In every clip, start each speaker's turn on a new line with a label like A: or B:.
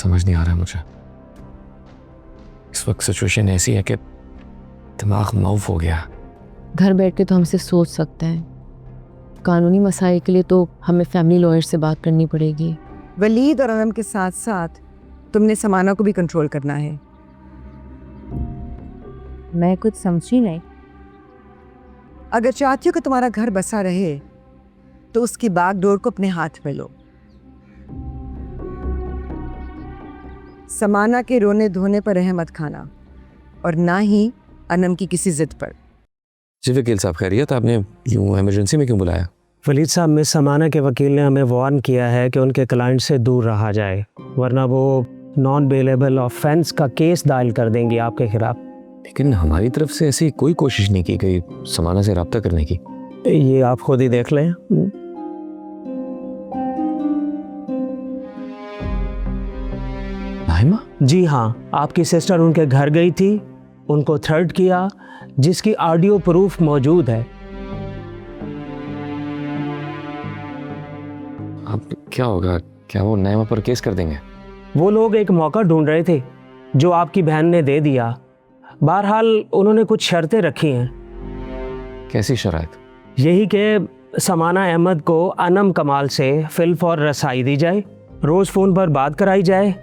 A: समझ नहीं आ रहा है मुझे। इस वक्त सिचुएशन ऐसी है कि दिमाग मौफ हो गया।
B: घर बैठ के तो हमसे सोच सकते हैं, कानूनी मसाइल के लिए तो हमें फैमिली लॉयर से बात करनी पड़ेगी।
C: वलीद और अनम के साथ साथ तुमने समाना को भी कंट्रोल करना है।
D: मैं कुछ समझी नहीं।
C: अगर चाहती हो कि तुम्हारा घर बसा रहे तो उसकी बागडोर को अपने हाथ में लो। समाना के रोने धोने पर रहम मत खाना और ना ही अनम की किसी जिद पर।
A: जी वकील साहब, खैरियत? आपने यूँ इमरजेंसी में क्यों बुलाया?
E: वलीद साहब, मिस समाना के वकील ने हमें वार्न किया है कि उनके क्लाइंट से दूर रहा जाए, वरना वो नॉन बेलेबल ऑफेंस का केस दायर कर देंगी आपके खिलाफ।
A: लेकिन हमारी तरफ से ऐसी कोई कोशिश नहीं की गई समाना से रब्ता करने की।
E: ये आप खुद ही देख लें।
A: नाइमा?
E: जी हाँ, आपकी सिस्टर उनके घर गई थी, उनको थ्रेट किया, जिसकी ऑडियो प्रूफ मौजूद है।
A: अब क्या होगा? क्या वो नाइमा पर केस कर देंगे?
E: वो लोग एक मौका ढूंढ रहे थे जो आपकी बहन ने दे दिया। बहरहाल उन्होंने कुछ शर्तें रखी हैं।
A: कैसी शराइत?
E: यही कि समाना अहमद को अनम कमाल से फिल्म और रसाई दी जाए, रोज़ फ़ोन पर बात कराई जाए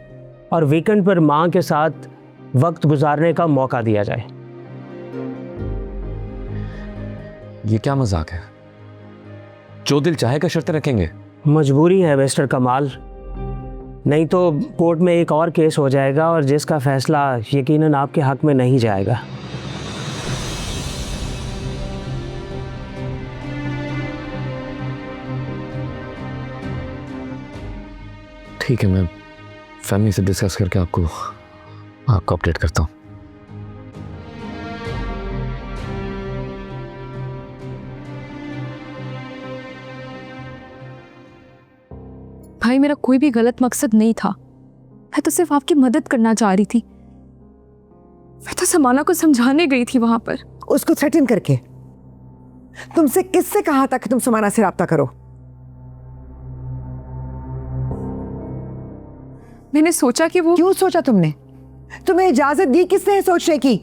E: और वीकेंड पर माँ के साथ वक्त गुजारने का मौका दिया जाए।
A: ये क्या मजाक है? जो दिल चाहेगा शर्तें रखेंगे?
E: मजबूरी है मिस्टर कमाल, नहीं तो कोर्ट में एक और केस हो जाएगा और जिसका फैसला यकीनन आपके हक में नहीं जाएगा।
A: ठीक है, मैं फैमिली से डिस्कस करके आपको अपडेट करता हूँ।
F: भाई, मेरा कोई भी गलत मकसद नहीं था। मैं तो सिर्फ आपकी मदद करना चाह रही थी। मैं तो समाना को समझाने गई थी वहां पर।
C: उसको थ्रेटन करके? तुमसे किससे कहा था कि तुम समाना से राब्ता करो?
F: मैंने सोचा कि वो...
C: क्यों सोचा तुमने? तुम्हें इजाजत दी किसने है सोचने की?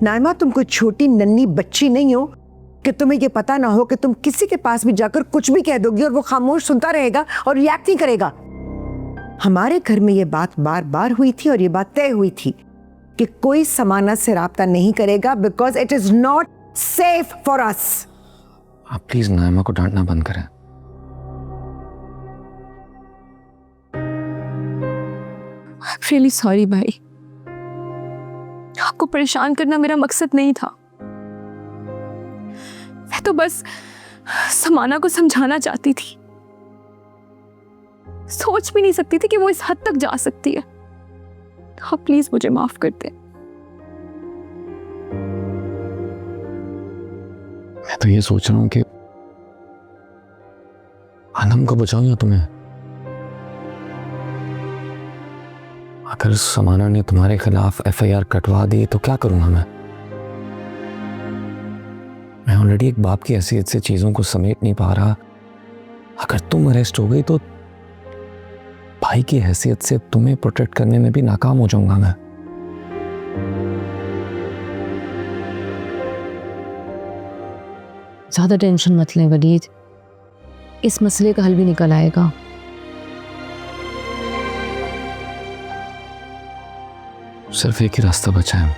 C: नाइमा, तुम कोई छोटी नन्ही बच्ची नहीं हो कि तुम्हें ये पता ना हो कि तुम किसी के पास भी जाकर कुछ भी कह दोगी और वो खामोश सुनता रहेगा और रिएक्ट नहीं करेगा। हमारे घर में ये बात बार बार हुई थी और ये बात तय हुई थी कि कोई समाना से राब्ता नहीं करेगा because it is not safe for us.
A: आप प्लीज नाइमा को डांटना बंद करें।
F: I'm really sorry भाई, आपको परेशान करना मेरा मकसद नहीं था। मैं तो बस समाना को समझाना चाहती थी। सोच भी नहीं सकती थी कि वो इस हद तक जा सकती है। आप प्लीज मुझे माफ कर दें।
A: मैं तो ये सोच रहा हूँ कि अनम को बचाऊं या तुम्हें। अगर समाना ने तुम्हारे खिलाफ FIR कटवा दी तो क्या करूंगा मैं ऑलरेडी एक बाप की हैसियत से चीजों को समेट नहीं पा रहा। अगर तुम अरेस्ट हो गई तो भाई की हैसियत से तुम्हें प्रोटेक्ट करने में भी नाकाम हो जाऊंगा मैं।
B: ज़्यादा टेंशन मत लें वलीद, इस मसले का हल भी निकल आएगा।
A: सिर्फ एक ही रास्ता बचा है।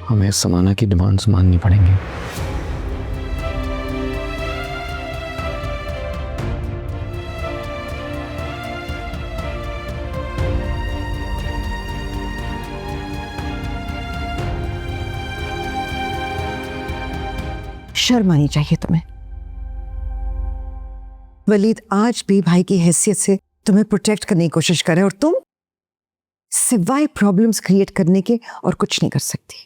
A: हमें समाना की डिमांड्स माननी पड़ेंगी।
C: शर्म आनी चाहिए तुम्हें। वलीद आज भी भाई की हैसियत से तुम्हें प्रोटेक्ट करने की कोशिश कर रहे हो और तुम सिवाय प्रॉब्लम्स क्रिएट करने के और कुछ नहीं कर सकती।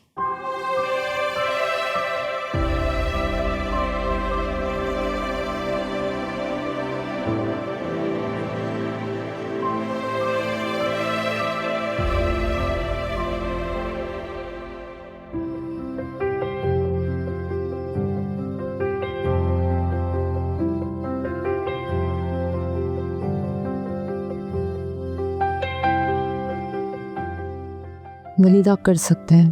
B: वलीद आप कर सकते हैं।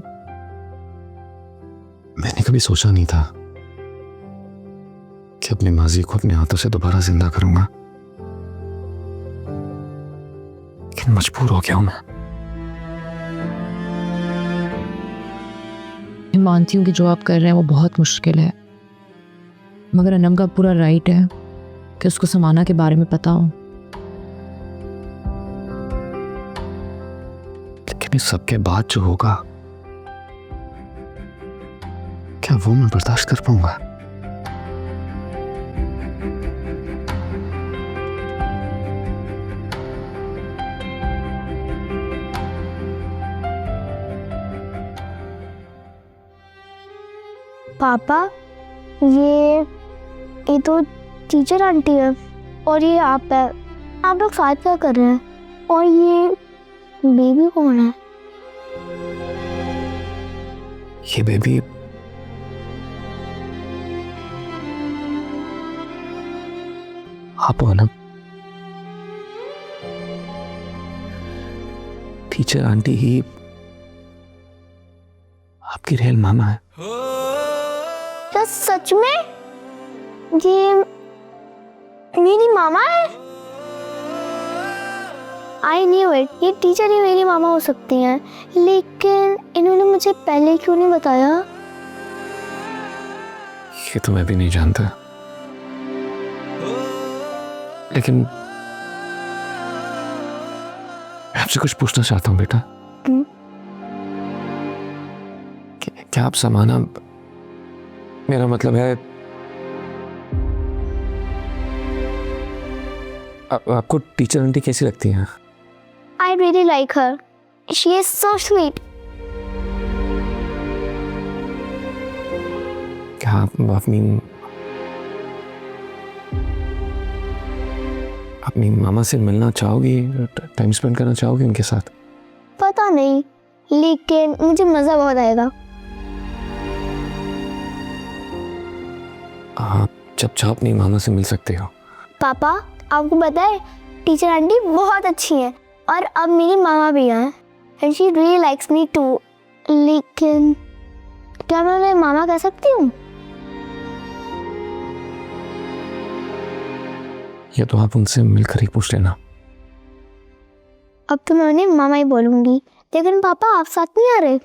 A: मैंने कभी सोचा नहीं था कि अपने माजी को अपने हाथों से दोबारा जिंदा करूंगा, लेकिन मजबूर हो गया हूं मैं।
B: मैं मानती हूँ कि जो आप कर रहे हैं वो बहुत मुश्किल है, मगर अनम का पूरा राइट है कि उसको समाना के बारे में पता हो।
A: लेकिन इस सब के बाद जो होगा, क्या वो मैं बर्दाश्त कर पाऊंगा?
G: पापा, ये तो टीचर आंटी है और ये आप है। आप लोग साथ क्या कर रहे हैं? और ये बेबी कौन है?
A: ये बेबी आप हो ना? टीचर आंटी ही आपकी रियल मामा है।
G: क्या सच में ये मेरी मामा है? आई न्यू इट, ये टीचर ही मेरी मामा हो सकती हैं, लेकिन इन्होंने मुझे पहले क्यों नहीं बताया?
A: ये तो मैं भी नहीं जानता, लेकिन मैं आपसे कुछ पूछना चाहता हूँ बेटा। क्या आप समाना, मेरा मतलब है आपको टीचर आंटी कैसी लगती हैं?
G: I really like her. She is so sweet.
A: क्या आप अपनी मामा से मिलना चाहोगी, टाइम स्पेंड करना चाहोगी उनके साथ?
G: पता नहीं, लेकिन मुझे मज़ा बहुत आएगा।
A: आप जब चाहो अपनी मामा से मिल सकते हो।
G: पापा, आपको पता है टीचर आंटी बहुत अच्छी हैं और अब मेरी मामा भी हैं and she really likes me too. लेकिन क्या मैं उन्हें मामा कह सकती हूँ?
A: ये तो आप उनसे मिलकर ही पूछ लेना।
G: अब तो मैं उन्हें मामा ही बोलूँगी। लेकिन पापा, आप साथ नहीं आ रहे?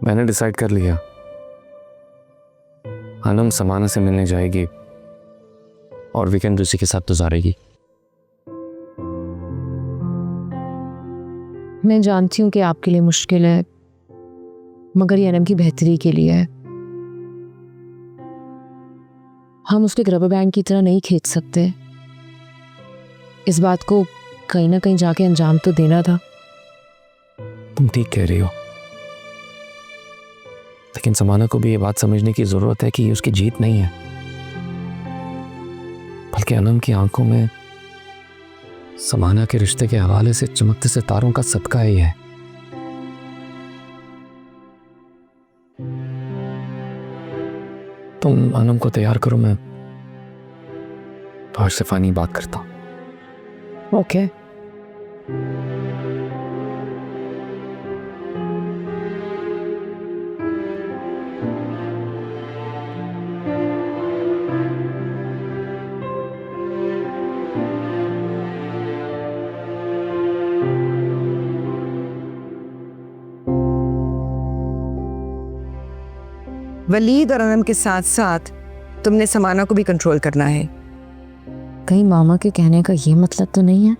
A: मैंने डिसाइड कर लिया, अनम समाना से मिलने जाएगी और वीकेंड उसी के साथ गुजारेगी।
B: मैं जानती हूँ कि आपके लिए मुश्किल है, मगर ये अनम की बेहतरी के लिए है। हम उसको एक रबर बैंड की तरह नहीं खींच सकते। इस बात को कहीं ना कहीं जाके अंजाम तो देना था।
A: तुम ठीक कह रही हो, लेकिन समाना को भी ये बात समझने की जरूरत है कि ये उसकी जीत नहीं है, बल्कि अनम की आंखों में समाना के रिश्ते के हवाले से चमकते सितारों का सदका ही है। तुम अनम को तैयार करो, मैं बाहर से फानी बात करता हूं।
B: ओके।
C: वलीद और अनम के साथ साथ तुमने समाना को भी कंट्रोल करना है।
B: कहीं मामा के कहने का ये मतलब तो नहीं है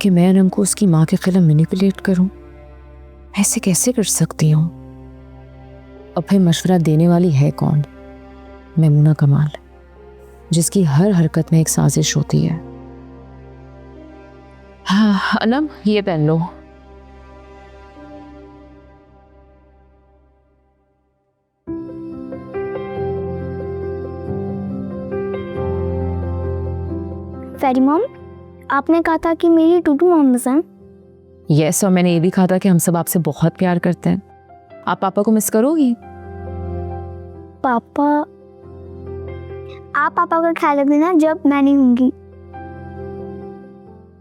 B: कि मैं अनम को उसकी माँ के खिलाफ मैनिपुलेट करूं? ऐसे कैसे कर सकती हूँ? और फिर मशवरा देने वाली है कौन? मैमूना कमाल, जिसकी हर हरकत में एक साजिश होती है। हाँ अनम, ये पहन लो।
G: फेरी मॉम, आपने कहा था कि मेरी टूटू मॉम पसंद।
B: यस, और मैंने ये भी कहा था कि हम सब आपसे बहुत प्यार करते हैं। आप पापा को मिस करोगी?
G: पापा, आप पापा का ख्याल रखना जब मैं नहीं होंगी।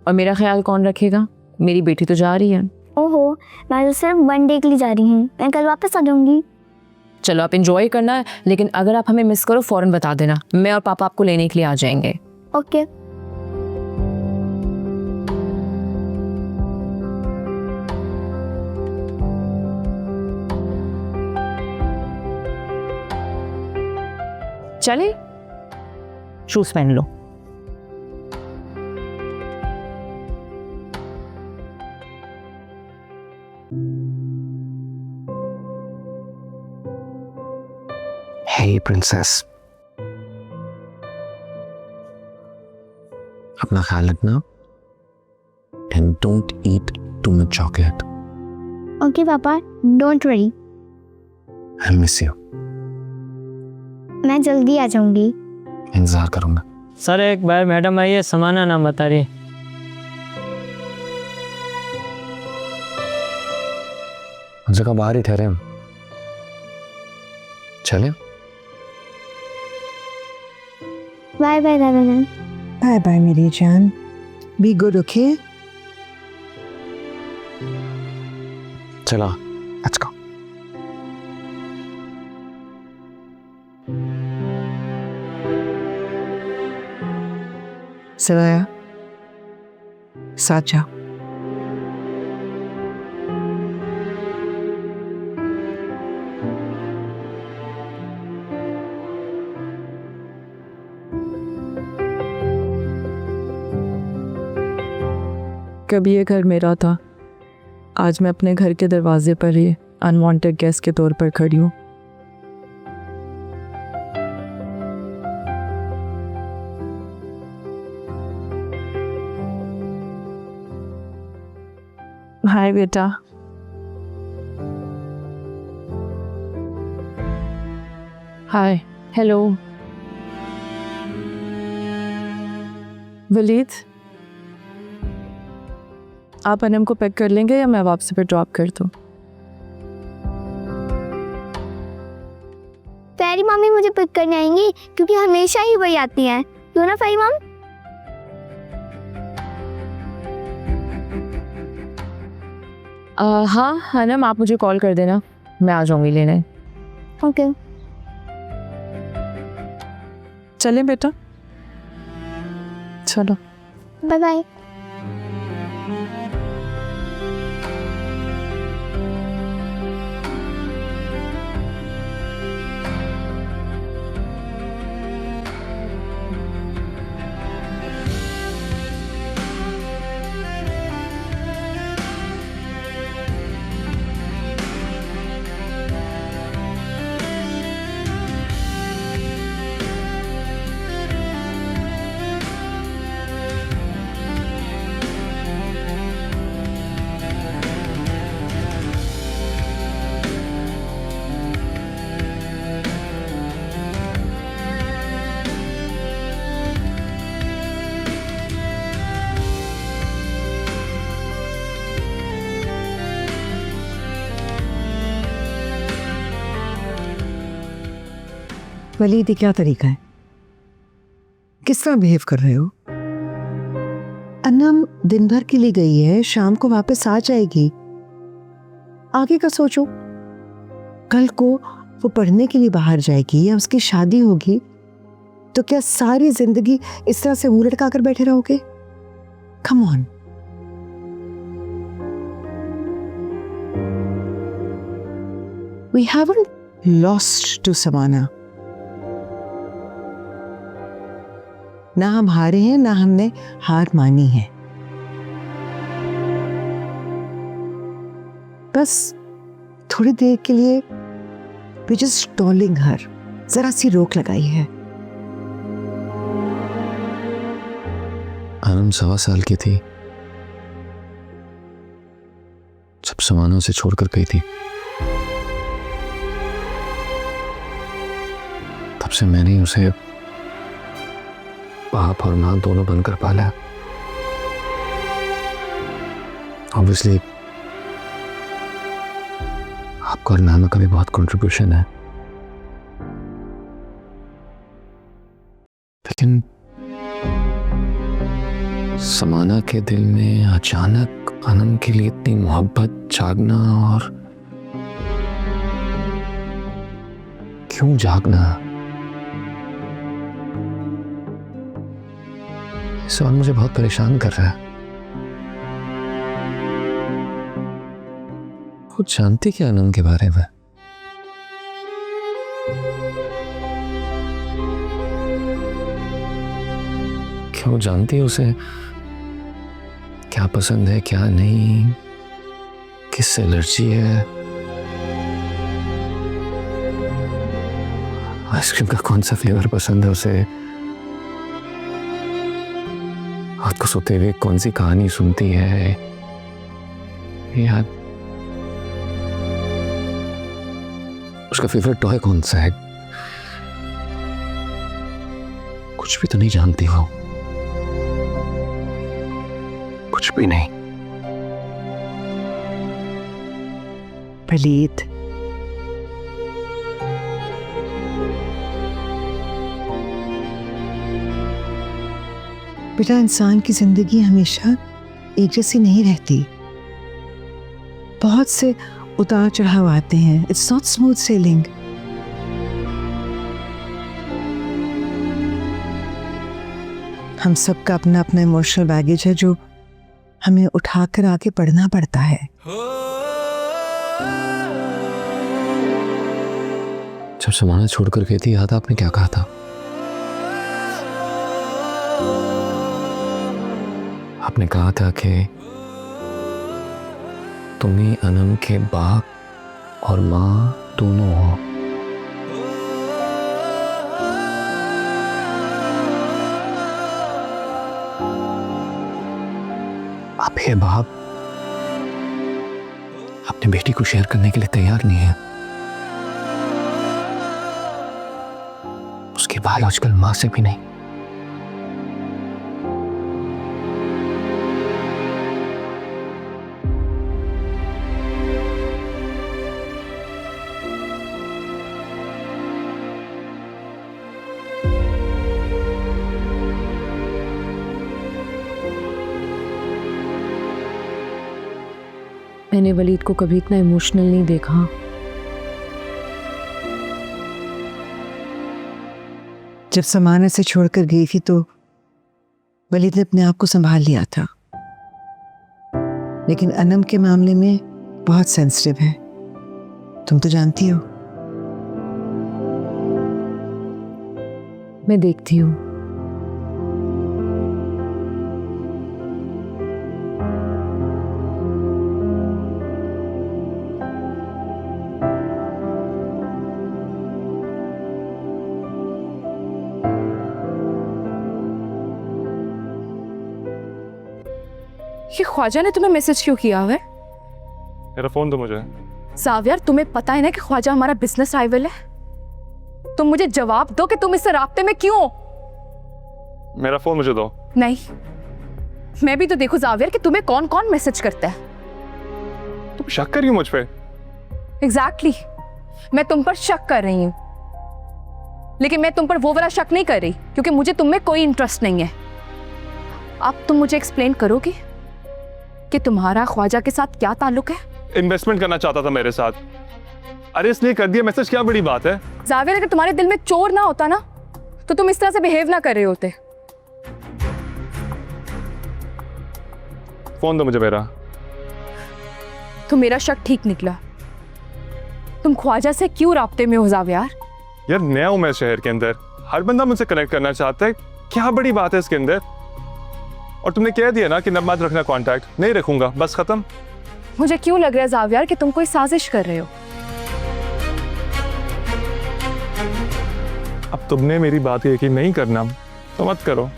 B: और मेरा ख्याल कौन रखेगा? मेरी बेटी तो जा रही है।
G: ओहो, मैं तो सिर्फ 1 डे के लिए जा रही हूँ, मैं कल वापस आ जाऊंगी।
B: चलो आप इंजॉय करना, लेकिन अगर आप हमें मिस करो फौरन बता देना, मैं और पापा आपको लेने के लिए आ जाएंगे।
G: ओके।
B: चले, शूज पहन लो।
A: Hey princess, अपना ख्याल रखना and don't eat too much chocolate.
G: Okay पापा, don't worry,
A: I'll miss you.
G: मैं जल्दी आ जाऊंगी।
A: इंतजार करूंगा।
H: सर एक बार मैडम आई है, समाना नाम बता रही है।
A: जगह बाहर ही ठहरे हम, चले?
G: बाय बाय दादा जान।
C: बाय बाय मेरी जान, बी गुड ओके।
A: चला, let's go.
C: सराया, साथ जाओ।
I: कभी ये घर मेरा था, आज मैं अपने घर के दरवाजे पर ही अनवांटेड गेस्ट के तौर पर खड़ी हूँ। हाय बेटा। हाय।
B: हेलो।
I: वलीद, आप अनम को पैक कर लेंगे या मैं वापसी पे ड्रॉप कर दूँ?
G: फेरी मम्मी मुझे पिक करने आएंगी क्योंकि हमेशा ही वही आती हैं, क्यों ना फेरी मम?
B: हाँ अनम, आप मुझे कॉल कर देना, मैं आ जाऊंगी लेने।
G: ओके।
I: चलें बेटा, चलो।
G: Bye bye.
C: वलीद, ये क्या तरीका है? किस तरह बिहेव कर रहे हो? अनम दिन भर के लिए गई है, शाम को वापस आ जाएगी। आगे का सोचो, कल को वो पढ़ने के लिए बाहर जाएगी या उसकी शादी होगी, तो क्या सारी जिंदगी इस तरह से मुंह लटका कर बैठे रहोगे? Come on. We haven't lost to समाना। ना हम हारे हैं, ना हमने हार मानी है। बस थोड़ी देर के लिए We're just stalling her. जरा सी रोक लगाई है।
A: अनम 1.25 साल की थी जब समाना उसे छोड़कर गई थी। तब से मैंने उसे बाप और माँ दोनों बनकर पाला। ऑब्वियसली आपका और नाना का भी बहुत कंट्रीब्यूशन है, लेकिन समाना के दिल में अचानक अनम के लिए इतनी मोहब्बत जागना, और क्यों जागना, ये सवाल मुझे बहुत परेशान कर रहा है। कुछ जानती क्या अनम के बारे में? क्यों जानती है उसे क्या पसंद है क्या नहीं, किससे एलर्जी है, आइसक्रीम का कौन सा फ्लेवर पसंद है उसे, रात को सोते हुए कौन सी कहानी सुनती है, या उसका फेवरेट टॉय कौन सा है। कुछ भी तो नहीं जानती हो, कुछ भी नहीं।
C: वलीद, बेटा इंसान की जिंदगी हमेशा एक जैसी नहीं रहती, बहुत से उतार चढ़ाव आते हैं। It's not smooth selling. हम सबका अपना अपना इमोशनल बैगेज है जो हमें उठाकर आगे बढ़ना पड़ता है।
A: जब समाना छोड़कर गई थी, याद आपने क्या कहा था? आपने कहा था कि तुम्ही अनम के बाप और माँ दोनों हो। आप ये बाप अपनी बेटी को शेयर करने के लिए तैयार नहीं है। उसकी बायोलॉजिकल माँ से भी नहीं।
B: मैंने वलीद को कभी इतना इमोशनल नहीं देखा।
C: जब समाना से छोड़कर गई थी तो वलीद ने अपने आप को संभाल लिया था, लेकिन अनम के मामले में बहुत सेंसिटिव है, तुम तो जानती हो।
B: मैं देखती हूँ।
F: ये ख्वाजा ने तुम्हें मैसेज क्यों किया है?
J: मेरा फोन दो मुझे।
F: सावियर, तुम्हें पता है ना कि ख्वाजा हमारा बिजनेस राइवल है। तुम मुझे जवाब दो कि तुम इससे राब्ते में क्यों?
J: मेरा फोन मुझे दो।
F: नहीं, मैं भी तो देखो जावियर कि तुम्हें कौन कौन मैसेज करता है।
J: तुम शक कर रही हो मुझ पे?
F: एग्जैक्टली, मैं तुम पर शक कर रही हूँ, लेकिन मैं तुम पर वो वाला शक नहीं कर रही क्योंकि मुझे तुम में कोई इंटरेस्ट नहीं है। अब तुम मुझे एक्सप्लेन करोगे कि तुम्हारा ख्वाजा के साथ क्या ताल्लुक है?
J: इन्वेस्टमेंट करना चाहता था मेरे साथ। अरे इसलिए कर दिया मैसेज, क्या बड़ी बात है?
F: जाविर, अगर तुम्हारे दिल में चोर ना होता ना तो तुम इस तरह से बिहेव ना कर रहे होते।
J: फोन दो मुझे मेरा।
F: तो मेरा शक ठीक निकला। तुम ख्वाजा से क्यों राब्ते में हो जावियार?
J: यार नया हूं मैं शहर के अंदर, हर बंदा मुझसे कनेक्ट करना चाहता है, क्या बड़ी बात है इसके अंदर? और तुमने कह दिया ना कि न मत रखना कांटेक्ट, नहीं रखूंगा, बस खत्म।
F: मुझे क्यों लग रहा है जावियार कि तुम कोई साजिश कर रहे हो।
J: अब तुमने मेरी बात का यकीन नहीं करना तो मत करो।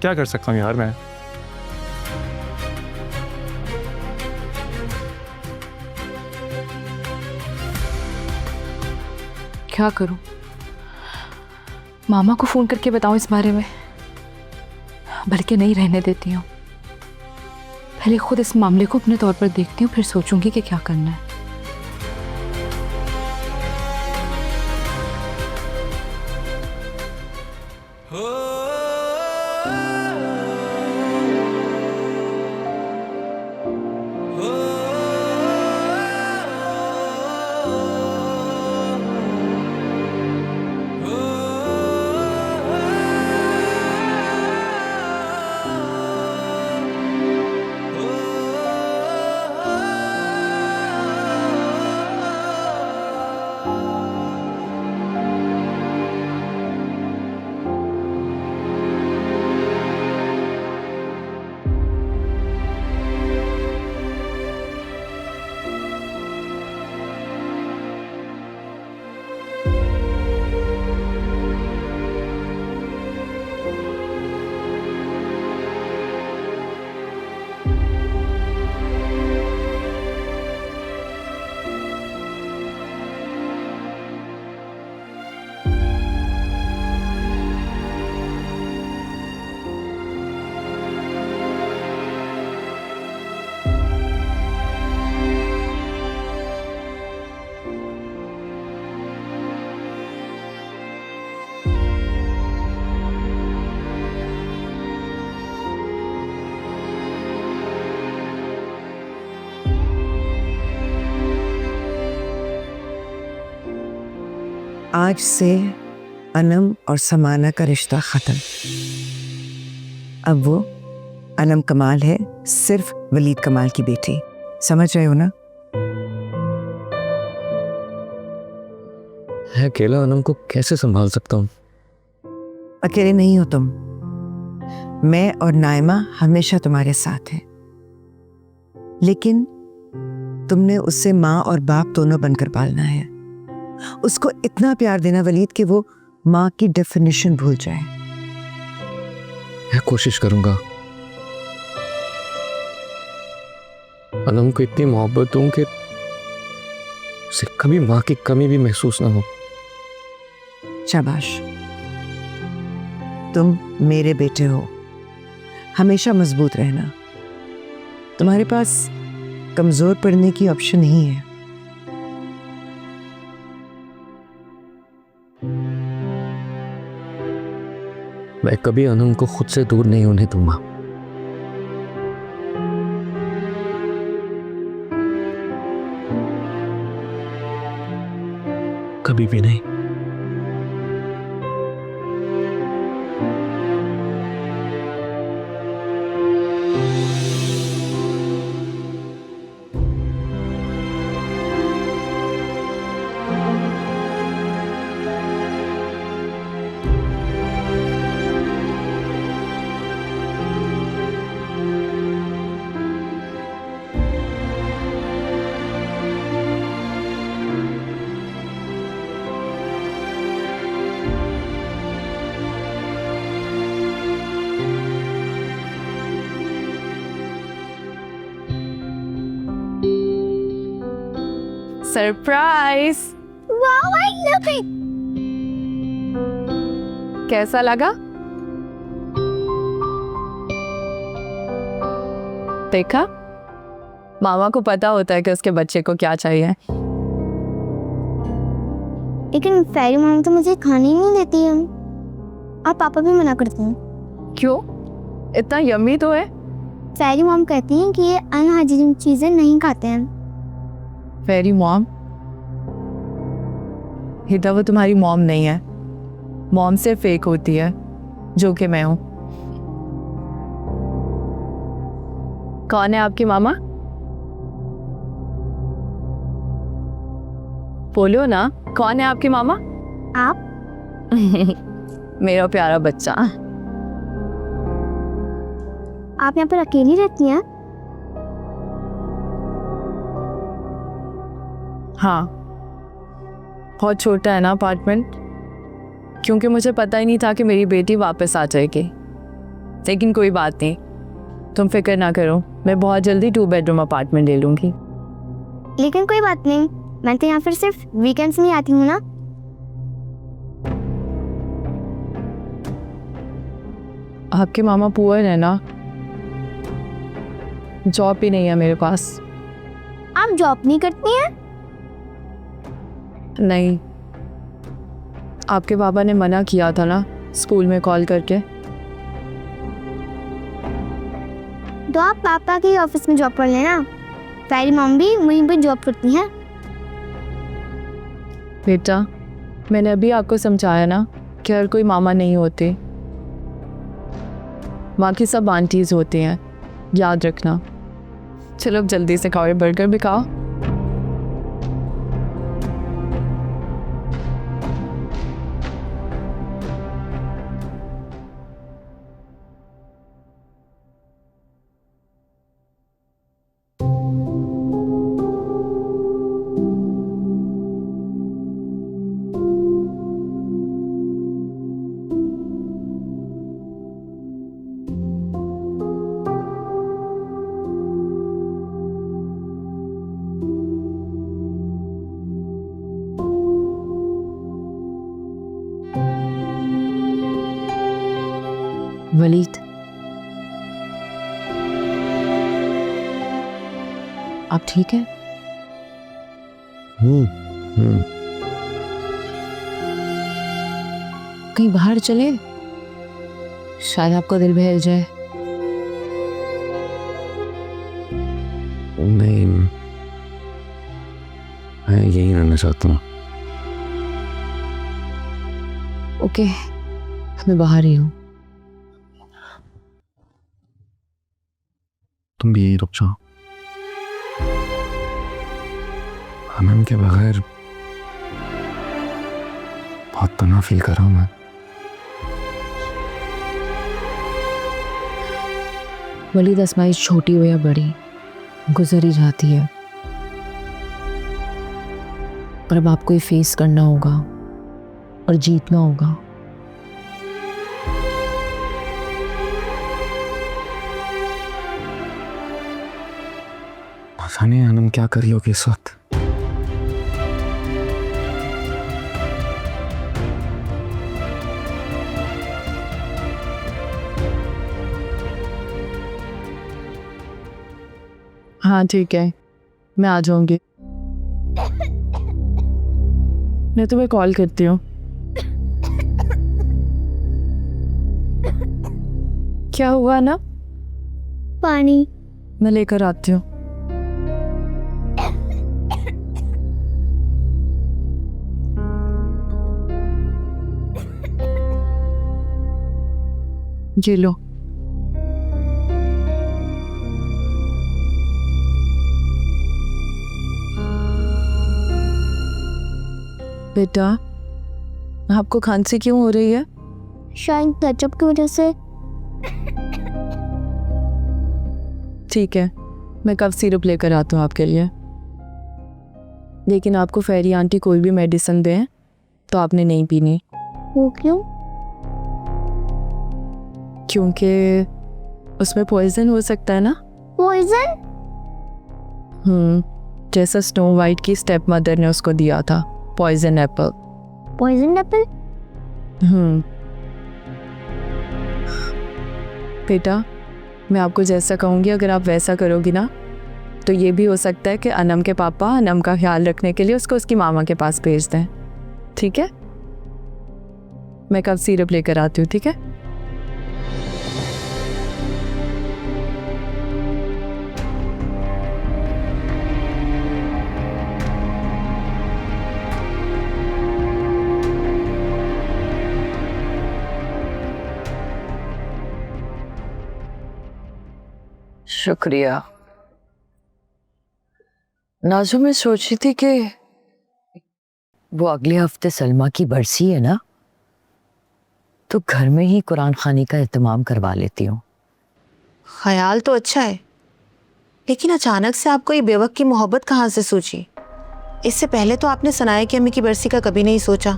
J: क्या कर सकता हूँ यार मैं?
F: क्या करूं? मामा को फोन करके बताऊं इस बारे में? बल्कि नहीं रहने देती हूँ, पहले खुद इस मामले को अपने तौर पर देखती हूँ, फिर सोचूंगी कि क्या करना है।
C: आज से अनम और समाना का रिश्ता खत्म। अब वो अनम कमाल है, सिर्फ वलीद कमाल की बेटी। समझ रहे हो ना?
A: है अकेला अनम को कैसे संभाल सकता हूँ?
C: अकेले नहीं हो तुम। मैं और नाइमा हमेशा तुम्हारे साथ हैं, लेकिन तुमने उससे माँ और बाप दोनों बनकर पालना है। उसको इतना प्यार देना वलीद कि वो माँ की डेफिनेशन भूल जाए।
A: मैं कोशिश करूंगा। अनम को इतनी मोहब्बत दूं कि उसे कभी माँ की कमी भी महसूस ना हो।
C: शाबाश, तुम मेरे बेटे हो। हमेशा मजबूत रहना। तुम्हारे पास कमजोर पड़ने की ऑप्शन नहीं है।
A: मैं कभी अनम को खुद से दूर नहीं होने दूंगा। कभी भी नहीं।
F: Surprise!
G: Wow, I love it.
F: कैसा लगा? देखा, मामा को पता होता है कि उसके बच्चे को क्या चाहिए।
G: लेकिन फेरी मॉम तो मुझे खाने ही नहीं देती है, और पापा भी मना करते हैं।
F: क्यों? इतना यम्मी तो है।
G: फेरी मॉम कहती हैं कि ये अनहाइजीनिक चीजें नहीं खाते हैं।
I: फेरी मॉम? हिता, वो तुम्हारी मॉम नहीं है। मॉम से फेक होती है, जो कि मैं हूँ।
F: कौन है आपकी मामा? बोलो ना, कौन है आपकी मामा?
G: आप?
F: मेरा प्यारा बच्चा।
G: आप यहाँ पर अकेली रहती हैं?
I: हाँ, बहुत छोटा है ना अपार्टमेंट, क्योंकि मुझे पता ही नहीं था कि मेरी बेटी वापस आ जाएगी। लेकिन कोई बात नहीं, तुम फिक्र ना करो, मैं बहुत जल्दी 2 बेडरूम अपार्टमेंट ले लूँगी।
G: लेकिन कोई बात नहीं, मैं तो यहाँ फिर सिर्फ वीकेंड्स में आती हूँ ना।
I: आपके मामा पुअर है ना, जॉब भी नहीं है मेरे पास।
G: आप जॉब नहीं करती हैं?
I: नहीं, आपके पापा ने मना किया था ना स्कूल में कॉल करके।
G: तो आप पापा के ऑफिस में जॉब कर लेना, मेरी मम्मी भी वहीं पर जॉब करती हैं।
I: बेटा, मैंने अभी आपको समझाया ना कि हर कोई मामा नहीं होते, बाकी सब आंटीज होती हैं, याद रखना। चलो अब जल्दी से खाओ, ये बर्गर भी खाओ।
B: वलीद, आप ठीक है? कहीं बाहर चले, शायद आपका दिल बहल जाए।
A: नहीं, मैं यही रहना चाहता हूँ।
B: ओके, मैं बाहर ही हूँ।
A: तुम भी यही रुक जाओ। अनम के बगैर बहुत तनाव फील कर रहा हूँ मैं।
B: वलीद, आजमाइश छोटी हो या बड़ी गुजर ही जाती है, पर अब आपको ये फेस करना होगा और जीतना होगा।
A: पता नहीं अनम क्या कर रही होगी इस वक्त।
I: हाँ ठीक है, मैं आ जाऊंगी। मैं तुम्हें कॉल करती हूँ। क्या हुआ ना?
G: पानी।
I: मैं लेकर आती हूँ। ये लो। बेटा, आपको खांसी क्यों हो रही है?
G: शायद केचप की वजह से।
I: ठीक है, मैं कफ सिरप लेकर आता हूँ आपके लिए। लेकिन आपको फेरी आंटी कोई भी मेडिसिन दें तो आपने नहीं पीनी।
G: वो क्यों?
I: क्योंकि उसमें पॉइजन हो सकता है ना।
G: पॉइजन?
I: जैसा स्नो वाइट की स्टेप मदर ने उसको दिया था, पॉइजन एप्पल।
G: Poison Apple?
I: बेटा, मैं आपको जैसा कहूँगी अगर आप वैसा करोगी ना, तो ये भी हो सकता है कि अनम के पापा अनम का ख्याल रखने के लिए उसको उसकी मामा के पास भेज दें। ठीक है, मैं कब सिरप लेकर आती हूँ। ठीक है।
K: शुक्रिया। नाजो, मैं सोच रही थी कि वो अगले हफ्ते सलमा की बरसी है ना, तो घर में ही कुरान खानी का एहतमाम करवा लेती हूँ।
L: ख्याल तो अच्छा है, लेकिन अचानक से आपको ये बेवक की मोहब्बत कहाँ से सूझी? इससे पहले तो आपने सनाया की अम्मी की बरसी का कभी नहीं सोचा,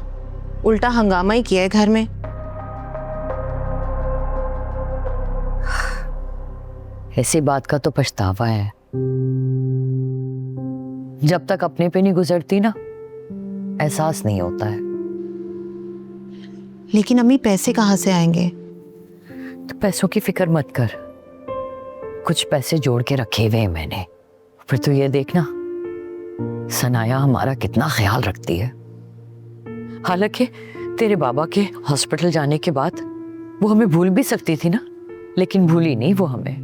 L: उल्टा हंगामा ही किया है घर में।
K: ऐसी बात का तो पछतावा है। जब तक अपने पे नहीं गुजरती ना, एहसास नहीं होता है।
L: लेकिन अम्मी पैसे कहाँ से आएंगे?
K: तो पैसों की फिक्र मत कर, कुछ पैसे जोड़ के रखे हुए हैं मैंने। फिर तो ये देखना सनाया हमारा कितना ख्याल रखती है। हालांकि तेरे बाबा के हॉस्पिटल जाने के बाद वो हमें भूल भी सकती थी ना, लेकिन भूली नहीं वो हमें।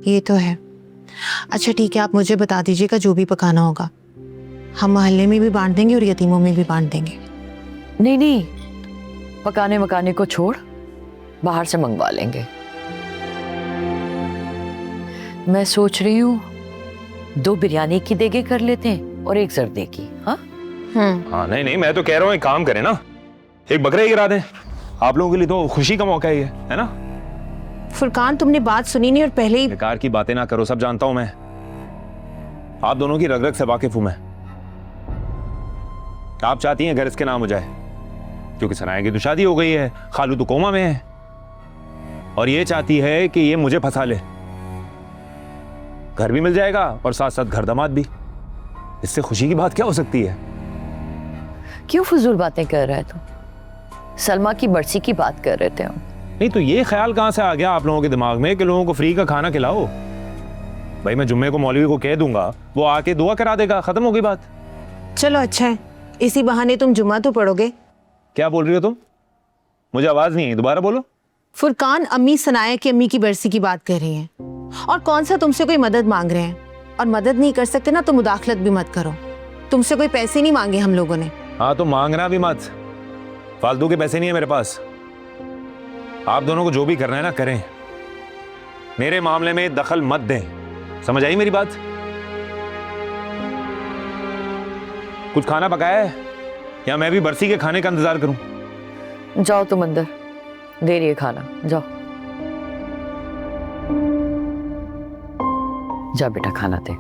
L: ये तो है। अच्छा ठीक है, आप मुझे बता दीजिएगा जो भी पकाना होगा, हम मोहल्ले में भी बांट देंगे और यतीमों में भी बांट देंगे।
K: नहीं नहीं, पकाने मकाने को छोड़, बाहर से मंगवा लेंगे। मैं सोच रही हूँ 2 बिरयानी की देगे कर लेते हैं और 1 जर्दे की। हाँ
J: हाँ नहीं नहीं, मैं तो कह रहा हूँ एक काम करें ना, एक बकरा ही गिरा दें। आप लोगों के लिए तो खुशी का मौका है ये, है ना?
L: फुरकान तुमने बात सुनी नहीं और पहले ही
J: बेकार की बातें ना करो, सब जानता हूं मैं। आप दोनों की रग रग से वाकिफ हूं मैं। आप चाहती हैं घर इसके नाम हो जाए, क्योंकि सनाया की तो शादी हो गई है, खालू तो कोमा में है, और ये चाहती है कि ये मुझे फंसा ले। घर भी मिल जाएगा और साथ साथ घर दामाद भी। इससे खुशी की बात क्या हो सकती है?
K: क्यों फजूल बातें कर रहे तू? सलमा की बरसी की बात कर रहे थे हम।
J: नहीं तो ये ख्याल कहां से आ गया आप लोगों के दिमाग में कि लोगों को फ्री का खाना खिलाओ? भाई मैं जुम्मे को मौलवी को कह दूंगा, वो आके दुआ करा देगा, खत्म हो गई बात।
L: चलो अच्छा है, इसी बहाने तुम जुम्मा तो पढ़ोगे।
J: क्या बोल रही हो तुम? मुझे आवाज नहीं आई, दोबारा बोलो।
L: फुरकान अम्मी सनाया की अम्मी की बरसी की बात कर रही हैं, और कौन सा तुमसे कोई मदद मांग रहे हैं, और मदद नहीं कर सकते ना तो मुदाखलत भी मत करो। तुमसे कोई पैसे नहीं मांगे हम लोगों ने।
J: हाँ तो मांगना भी मत, फालतू के पैसे नहीं है मेरे पास। आप दोनों को जो भी करना है ना करें, मेरे मामले में दखल मत दें। समझ आई मेरी बात? कुछ खाना पकाया है या मैं भी बरसी के खाने का इंतजार करूं?
K: जाओ तुम अंदर, दे रही है खाना, जाओ। जा बेटा खाना दे।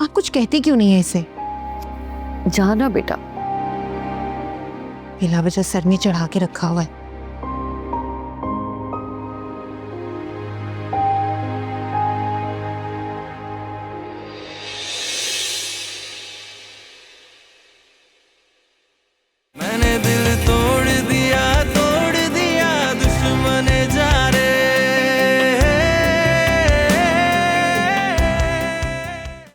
L: आप कुछ कहती क्यों नहीं है इसे?
K: जाना बेटा।
L: बिला वजह सर में चढ़ा के रखा हुआ है।